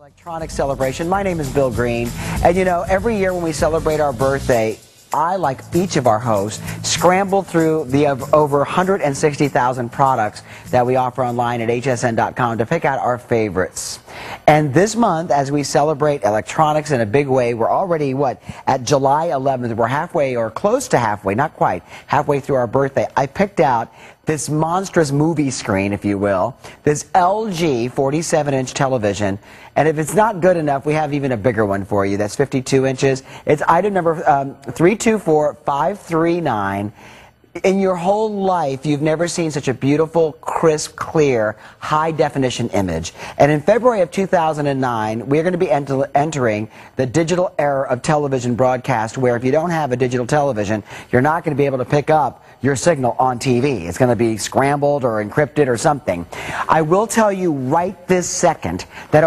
Electronic celebration. My name is Bill Green, and you know, every year when we celebrate our birthday, I, like each of our hosts, scramble through the over 160,000 products that we offer online at hsn.com to pick out our favorites. And this month, as we celebrate electronics in a big way, we're already, at July 11th. We're halfway, or close to halfway, not quite, halfway through our birthday. I picked out this monstrous movie screen, if you will, this LG 47-inch television. And if it's not good enough, we have even a bigger one for you. That's 52 inches. It's item number 324539. In your whole life, you've never seen such a beautiful, crisp, clear, high-definition image. And in February of 2009, we're going to be entering the digital era of television broadcast, where if you don't have a digital television, you're not going to be able to pick up your signal on TV. It's going to be scrambled or encrypted or something. I will tell you right this second that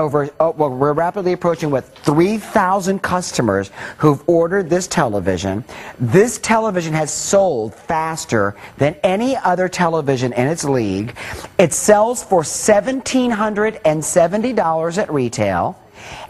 we're rapidly approaching 3,000 customers who've ordered this television. This television has sold faster than any other television in its league. It sells for $1,770 at retail,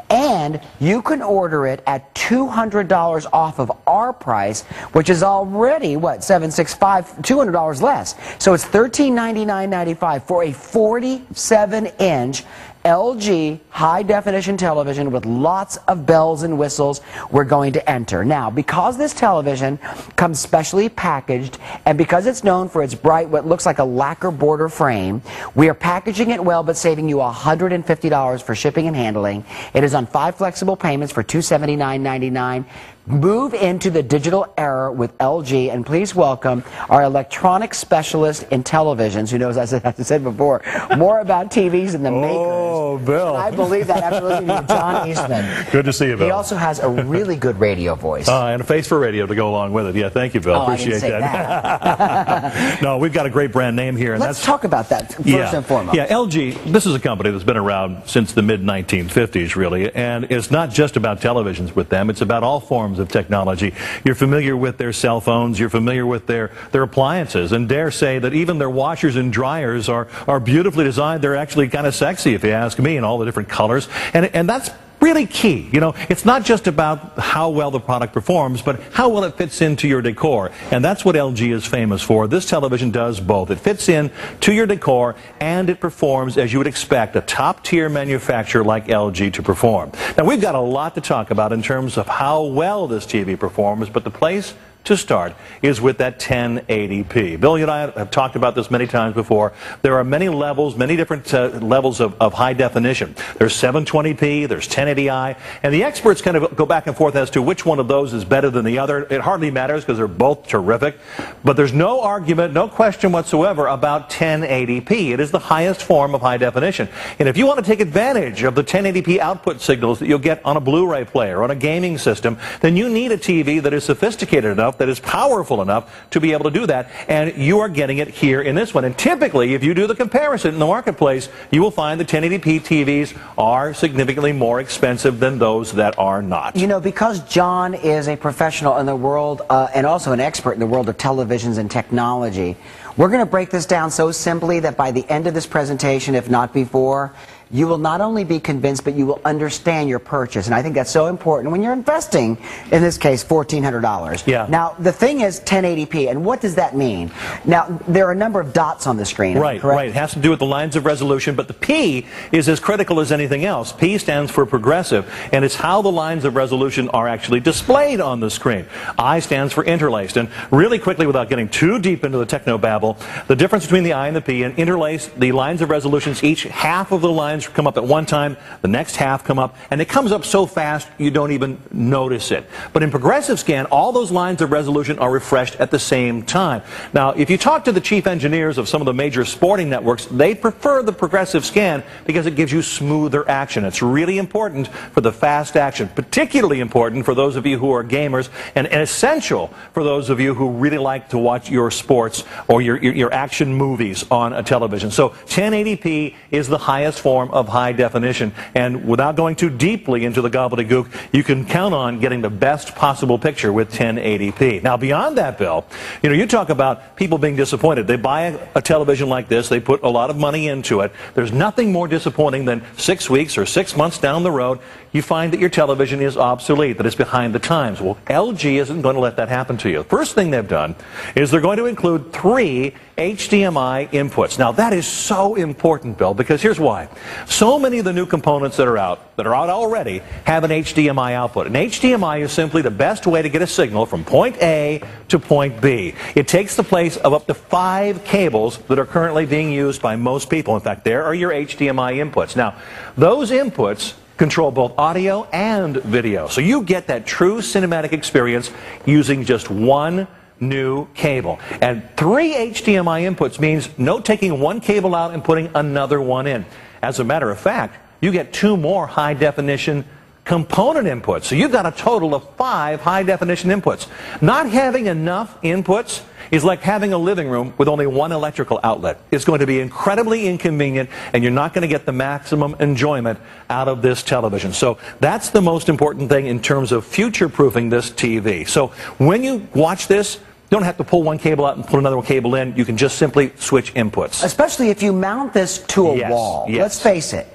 and you can order it at $200 off of our price, which is already $765, $200 less. So it's $1,399.95 for a 47-inch LG high-definition television with lots of bells and whistles we're going to enter. Now, because this television comes specially packaged, and because it's known for its bright, what looks like a lacquer border frame, we are packaging it well but saving you $150 for shipping and handling. It is on 5 flexible payments for $279.99. Move into the digital era with LG, and please welcome our electronic specialist in televisions, who knows, as I said before, more about TVs than the makers. Oh, Bill. And I believe that after listening to John Eastman. Good to see you, Bill. He also has a really good radio voice. And a face for radio to go along with it. Yeah, thank you, Bill. Appreciate that. No, we've got a great brand name here. And Let's talk about that first and foremost. Yeah, LG, this is a company that's been around since the mid-1950s, really, and it's not just about televisions with them. It's about all forms of technology. You're familiar with their cell phones, you're familiar with their appliances, and dare say that even their washers and dryers are beautifully designed. They're actually kind of sexy, if you ask me, in all the different colors, and that's really key. You know, it's not just about how well the product performs, but how well it fits into your decor. And that's what LG is famous for. This television does both. It fits in to your decor, and it performs as you would expect a top-tier manufacturer like LG to perform. Now, we've got a lot to talk about in terms of how well this TV performs, but the place to start is with that 1080p. Bill, you and I have talked about this many times before. There are many levels, many different levels of high definition. There's 720p, there's 1080i, and the experts kind of go back and forth as to which one of those is better than the other. It hardly matters because they're both terrific, but there's no argument, no question whatsoever about 1080p. It is the highest form of high definition. And if you want to take advantage of the 1080p output signals that you'll get on a Blu-ray player, on a gaming system, then you need a TV that is sophisticated enough, that is powerful enough to be able to do that, and you are getting it here in this one. And typically, if you do the comparison in the marketplace, you will find the 1080p TVs are significantly more expensive than those that are not. You know, because John is a professional in the world and also an expert in the world of televisions and technology, we're going to break this down so simply that by the end of this presentation, if not before, you will not only be convinced, but you will understand your purchase. And I think that's so important when you're investing, in this case, $1,400. Yeah. Now, the thing is 1080p, and what does that mean? Now, there are a number of dots on the screen. Right, right. It has to do with the lines of resolution, but the P is as critical as anything else. P stands for progressive, and it's how the lines of resolution are actually displayed on the screen. I stands for interlaced. And really quickly, without getting too deep into the technobabble, the difference between the I and the P, and interlaced, the lines of resolutions, each half of the lines come up at one time, the next half come up, and it comes up so fast you don't even notice it. But in progressive scan, all those lines of resolution are refreshed at the same time. Now, if you talk to the chief engineers of some of the major sporting networks, they prefer the progressive scan because it gives you smoother action. It's really important for the fast action, particularly important for those of you who are gamers, and essential for those of you who really like to watch your sports or your action movies on a television. So 1080p is the highest form form of high definition. And without going too deeply into the gobbledygook, you can count on getting the best possible picture with 1080p. Now, beyond that, Bill, you talk about people being disappointed. They buy a television like this, they put a lot of money into it. There's nothing more disappointing than 6 weeks or 6 months down the road, you find that your television is obsolete, that it's behind the times. Well, LG isn't going to let that happen to you. First thing they've done is they're going to include 3 HDMI inputs. Now, that is so important, Bill, because here's why. So many of the new components that are out already, have an HDMI output. An HDMI is simply the best way to get a signal from point A to point B. It takes the place of up to 5 cables that are currently being used by most people. In fact, there are your HDMI inputs. Now, those inputs control both audio and video. So you get that true cinematic experience using just one new cable. And 3 HDMI inputs means no taking one cable out and putting another one in. As a matter of fact, you get 2 more high-definition component inputs. So you've got a total of 5 high-definition inputs. Not having enough inputs is like having a living room with only one electrical outlet. It's going to be incredibly inconvenient, and you're not going to get the maximum enjoyment out of this television. So that's the most important thing in terms of future-proofing this TV. So when you watch this, you don't have to pull one cable out and put another cable in. You can just simply switch inputs. Especially if you mount this to a wall. Yes. Let's face it.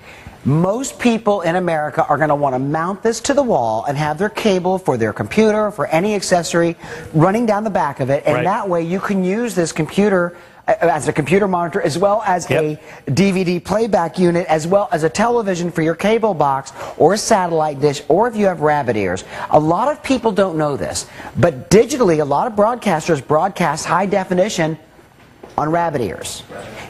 Most people in America are going to want to mount this to the wall and have their cable for their computer, for any accessory, running down the back of it. And that way you can use this computer as a computer monitor, as well as a DVD playback unit, as well as a television for your cable box or a satellite dish, or if you have rabbit ears. A lot of people don't know this, but digitally, a lot of broadcasters broadcast high definition on rabbit ears.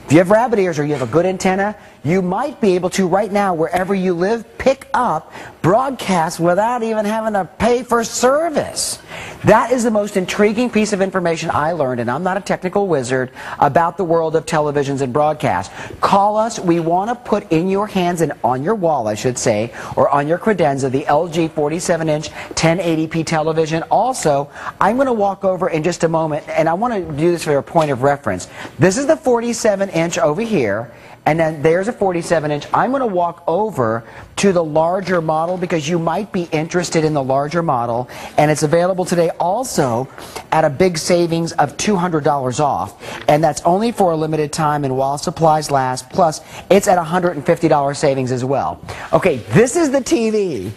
If you have rabbit ears or you have a good antenna, you might be able to, right now, wherever you live, pick up broadcasts without even having to pay for service. That is the most intriguing piece of information I learned, and I'm not a technical wizard, about the world of televisions and broadcast. Call us. We want to put in your hands, and on your wall, I should say, or on your credenza, the LG 47-inch 1080p television. Also, I'm going to walk over in just a moment, and I want to do this for a point of reference. This is the 47-inch over here, and then there's a 47-inch. I'm going to walk over to the larger model because you might be interested in the larger model, and it's available today also at a big savings of $200 off, and that's only for a limited time and while supplies last, plus it's at $150 savings as well. Okay, this is the TV.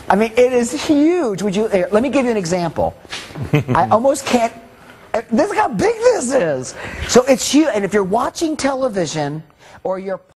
I mean, it is huge. Here, let me give you an example. I almost can't. This is how big this is. So it's huge, and if you're watching television or you're